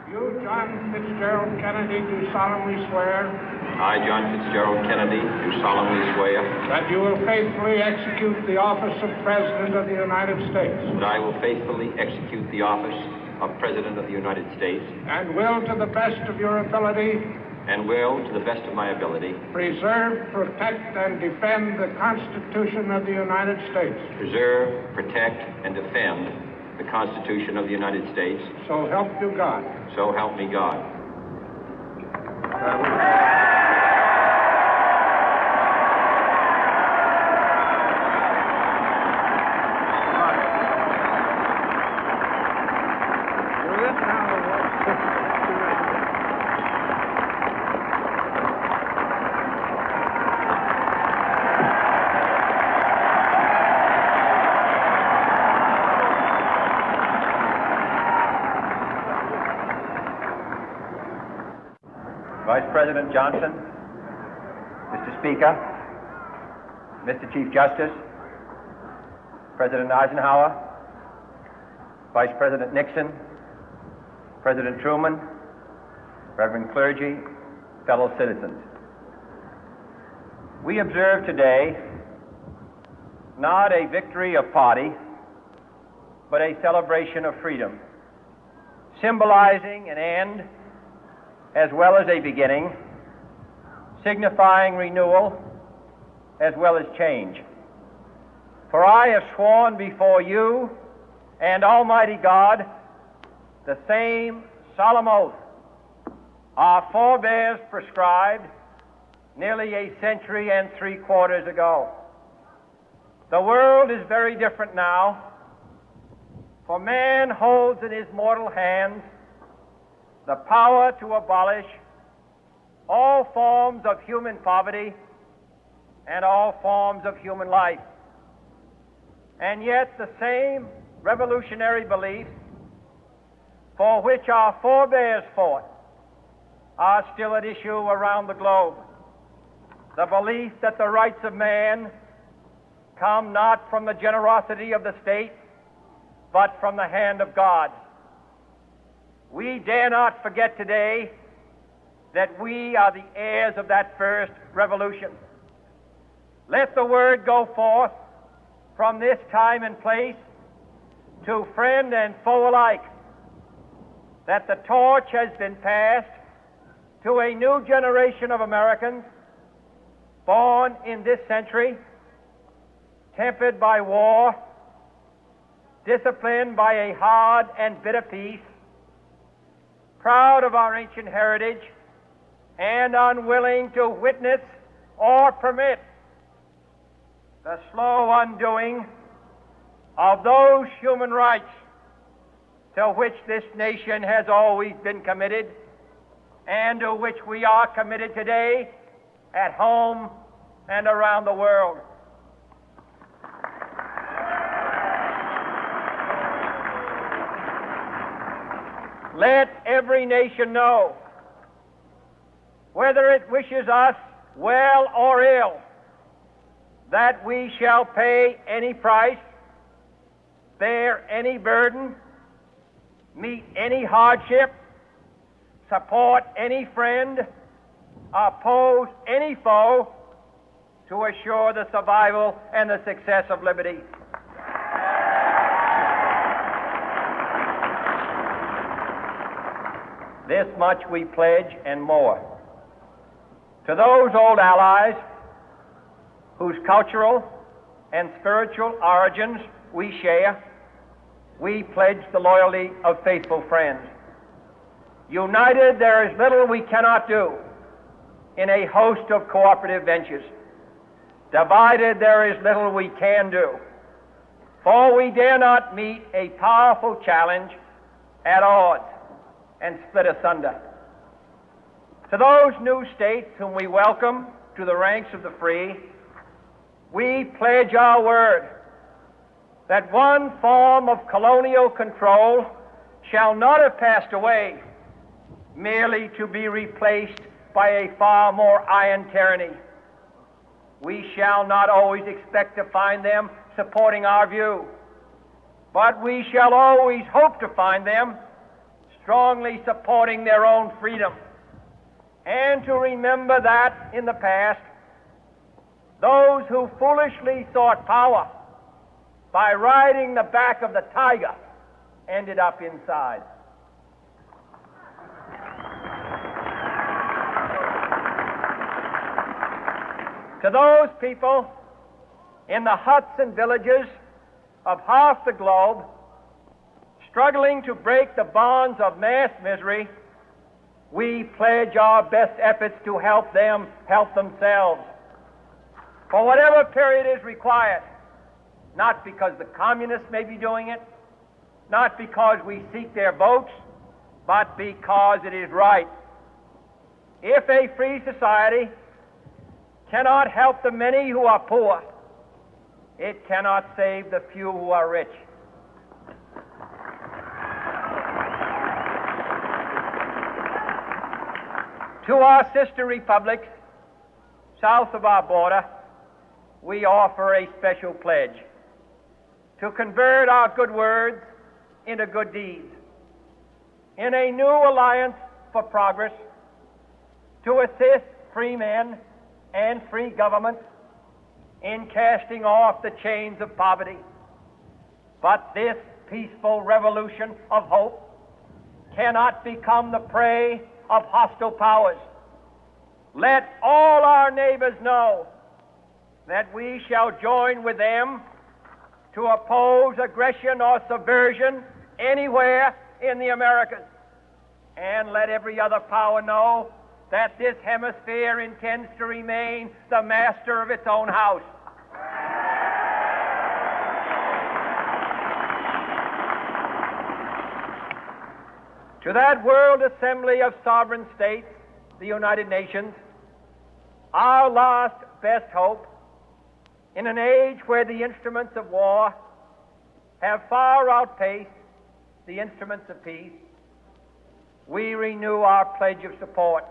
You, John Fitzgerald Kennedy, do solemnly swear. I, John Fitzgerald Kennedy, do solemnly swear. That you will faithfully execute the office of President of the United States. That I will faithfully execute the office of President of the United States. And will, to the best of your ability. And will, to the best of my ability. Preserve, protect, and defend the Constitution of the United States. Preserve, protect, and defend the Constitution of the United States. So help you God. So help me God. Vice President Johnson, Mr. Speaker, Mr. Chief Justice, President Eisenhower, Vice President Nixon, President Truman, Reverend clergy, fellow citizens. We observe today not a victory of party, but a celebration of freedom, symbolizing an end as well as a beginning, signifying renewal as well as change. For I have sworn before you and Almighty God the same solemn oath our forebears prescribed nearly a century and 3/4 ago. The world is very different now, for man holds in his mortal hands the power to abolish all forms of human poverty and all forms of human life. And yet the same revolutionary beliefs for which our forebears fought are still at issue around the globe. The belief that the rights of man come not from the generosity of the state, but from the hand of God. We dare not forget today that we are the heirs of that first revolution. Let the word go forth from this time and place to friend and foe alike that the torch has been passed to a new generation of Americans born in this century, tempered by war, disciplined by a hard and bitter peace, proud of our ancient heritage, and unwilling to witness or permit the slow undoing of those human rights to which this nation has always been committed and to which we are committed today at home and around the world. Let every nation know, whether it wishes us well or ill, that we shall pay any price, bear any burden, meet any hardship, support any friend, oppose any foe to assure the survival and the success of liberty. This much we pledge and more. To those old allies whose cultural and spiritual origins we share, we pledge the loyalty of faithful friends. United, there is little we cannot do in a host of cooperative ventures. Divided, there is little we can do, for we dare not meet a powerful challenge at odds and split asunder. To those new states whom we welcome to the ranks of the free, we pledge our word that one form of colonial control shall not have passed away, merely to be replaced by a far more iron tyranny. We shall not always expect to find them supporting our view, but we shall always hope to find them strongly supporting their own freedom, and to remember that in the past, those who foolishly sought power by riding the back of the tiger ended up inside. To those people in the huts and villages of half the globe struggling to break the bonds of mass misery, we pledge our best efforts to help them help themselves for whatever period is required, not because the communists may be doing it, not because we seek their votes, but because it is right. If a free society cannot help the many who are poor, it cannot save the few who are rich. To our sister republics south of our border, we offer a special pledge to convert our good words into good deeds, in a new alliance for progress, to assist free men and free governments in casting off the chains of poverty. But this peaceful revolution of hope cannot become the prey of hostile powers. Let all our neighbors know that we shall join with them to oppose aggression or subversion anywhere in the Americas. And let every other power know that this hemisphere intends to remain the master of its own house. To that World Assembly of Sovereign States, the United Nations, our last best hope, in an age where the instruments of war have far outpaced the instruments of peace, we renew our pledge of support